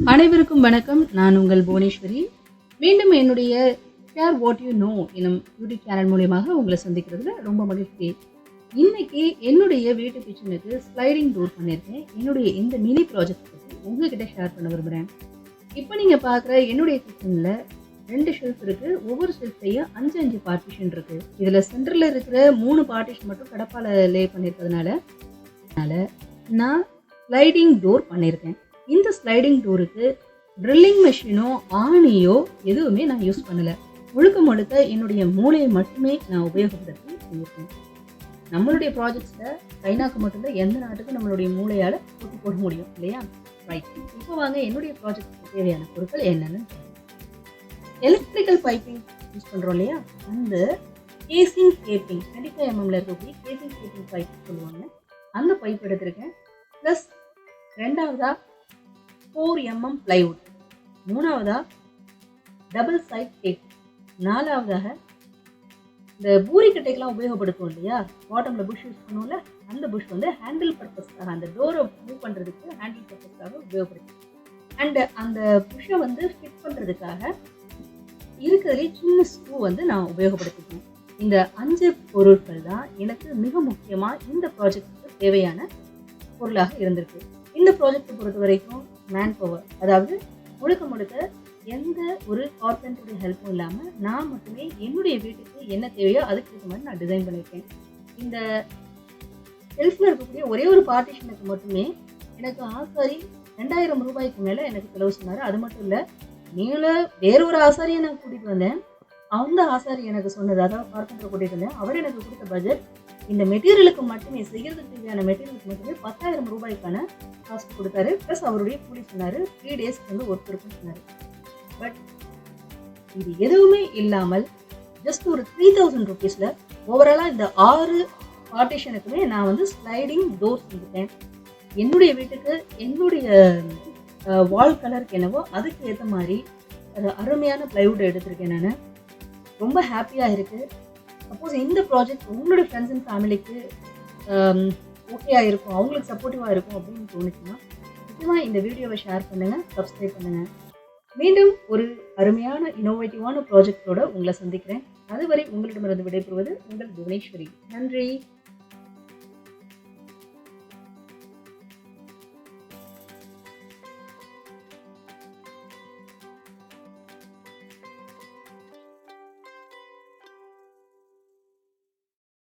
அனைவருக்கும் வணக்கம். நான் உங்கள் புவனேஸ்வரி. மீண்டும் என்னுடைய ஷேர் வாட் யூ நோ எனும் யூடியூப் சேனல் மூலியமாக உங்களை சந்திக்கிறதுல ரொம்ப மகிழ்ச்சி. இன்னைக்கு என்னுடைய வீட்டு கிச்சனுக்கு ஸ்லைடிங் டோர் பண்ணியிருக்கேன். என்னுடைய இந்த மினி ப்ராஜெக்ட் பற்றி உங்ககிட்ட ஷேர் பண்ண விரும்புகிறேன். இப்போ நீங்கள் பார்க்குற என்னுடைய கிச்சனில் 2 ஷெல்ஃப் இருக்குது. ஒவ்வொரு ஷெல்ஃப்லையும் 5 பார்ட்டிஷன் இருக்குது. இதில் சென்டரில் இருக்கிற 3 பார்ட்டிஷன் மட்டும் கடப்பால் லே பண்ணியிருக்கிறதுனால நான் ஸ்லைடிங் டோர் பண்ணியிருக்கேன். இந்த ஸ்லைடிங் டோருக்கு ட்ரில்லிங் மெஷினோ ஆணியோ எதுவுமே நான் யூஸ் பண்ணலை. முழுக்க என்னுடைய மூளையை மட்டுமே நான் உபயோகப்படுத்தி செஞ்சுருக்கேன். நம்மளுடைய ப்ராஜெக்ட்ஸில் சைனாக்கு மட்டும்தான் எந்த நாட்டுக்கும் நம்மளுடைய மூளையால் போட்டி போட முடியும் இல்லையா? ரைட். இப்போ வாங்க என்னுடைய ப்ராஜெக்ட்டுக்கு தேவையான பொருட்கள் என்னென்னு எலக்ட்ரிக்கல் பைப்பிங் யூஸ் பண்ணுறோம் இல்லையா? அந்த கேசிங் கேப்பிங் 25 mmல இருக்கக்கூடிய கேசிங் கேப்பிங் பைப் சொல்லுவாங்க. அந்த பைப் எடுத்திருக்கேன். ப்ளஸ் ரெண்டாவதா 4 mm பிளைவுட், மூணாவதா டபுள் சைட் டேப், நாலாவதாக இந்த பூரிக்கட்டைக்கெல்லாம் உபயோகப்படுத்துவோம் இல்லையா? பாட்டமில் புஷ் யூஸ் பண்ணுவோம்ல, அந்த புஷ் வந்து ஹேண்டில் பர்பஸ்க்காக, அந்த டோரை மூவ் பண்ணுறதுக்கு ஹேண்டில் பர்பஸ்க்காக உபயோகப்படுத்து. அண்டு அந்த புஷ்ஷை வந்து ஃபிட் பண்ணுறதுக்காக இருக்கிறதுலே சின்ன ஸ்க்ரூ வந்து நான் உபயோகப்படுத்திக்கிறேன். இந்த 5 பொருட்கள் தான் எனக்கு மிக முக்கியமாக இந்த ப்ராஜெக்ட்டுக்கு தேவையான பொருளாக இருந்திருக்கு. இந்த ப்ராஜெக்டை பொறுத்த வரைக்கும் மேன் பவர், அதாவது முழுக்க எந்த ஒரு கார்பெண்டருடைய ஹெல்ப்பும் இல்லாமல் நான் மட்டுமே என்னுடைய வீட்டுக்கு என்ன தேவையோ அதுக்கு ஏற்ற மாதிரி நான் டிசைன் பண்ணியிருக்கேன். இந்த ஷெல்ஃபில் இருக்கக்கூடிய ஒரே ஒரு பார்ட்டிஷனுக்கு மட்டுமே எனக்கு ஆசாரி 2000 ரூபாய்க்கு மேலே எனக்கு செலவு சொன்னார். அது மட்டும் இல்லை, வேற ஒரு ஆசாரியை நான் கூட்டிகிட்டு வந்தேன். அந்த ஆசாரி எனக்கு சொன்னது, அதாவது கார்பெண்டரை கூட்டிகிட்டு வந்தேன். அவர் எனக்கு கொடுத்த பட்ஜெட் இந்த மெட்டீரியலுக்கு மட்டுமே, செய்கிறதுக்கு தேவையான மெட்டீரியலுக்கு மட்டுமே 10,000 ரூபாய்க்கான காஸ்ட் கொடுத்தாரு. ப்ளஸ் அவருடைய கூலி சொன்னார், 3 டேஸ்க்கு வந்து ஒர்க் இருக்குன்னு சொன்னார். பட் இது எதுவுமே இல்லாமல் ஜஸ்ட் ஒரு 3000 ருபீஸில் ஓவராலாக இந்த 6 பார்ட்டிஷனுக்குமே நான் வந்து ஸ்லைடிங் டோர் செஞ்சுட்டேன். என்னுடைய வீட்டுக்கு என்னுடைய வால் கலருக்கு என்னவோ அதுக்கு ஏற்ற மாதிரி அருமையான பிளைவுட் எடுத்திருக்கேன். நான் ரொம்ப ஹாப்பியாக இருக்குது. சப்போஸ் இந்த ப்ராஜெக்ட் உங்களுடைய ஃப்ரெண்ட்ஸ் அண்ட் ஃபேமிலிக்கு ஓகேயாக இருக்கும், அவங்களுக்கு சப்போர்ட்டிவாக இருக்கும் அப்படின்னு தோணுச்சுன்னா நிச்சயமாக இந்த வீடியோவை ஷேர் பண்ணுங்கள், சப்ஸ்கிரைப் பண்ணுங்கள். மீண்டும் ஒரு அருமையான இன்னோவேட்டிவான ப்ராஜெக்டோடு உங்களை சந்திக்கிறேன். அதுவரை உங்களிடமிருந்து விடைபெறுவது உங்கள் புவனேஸ்வரி. நன்றி.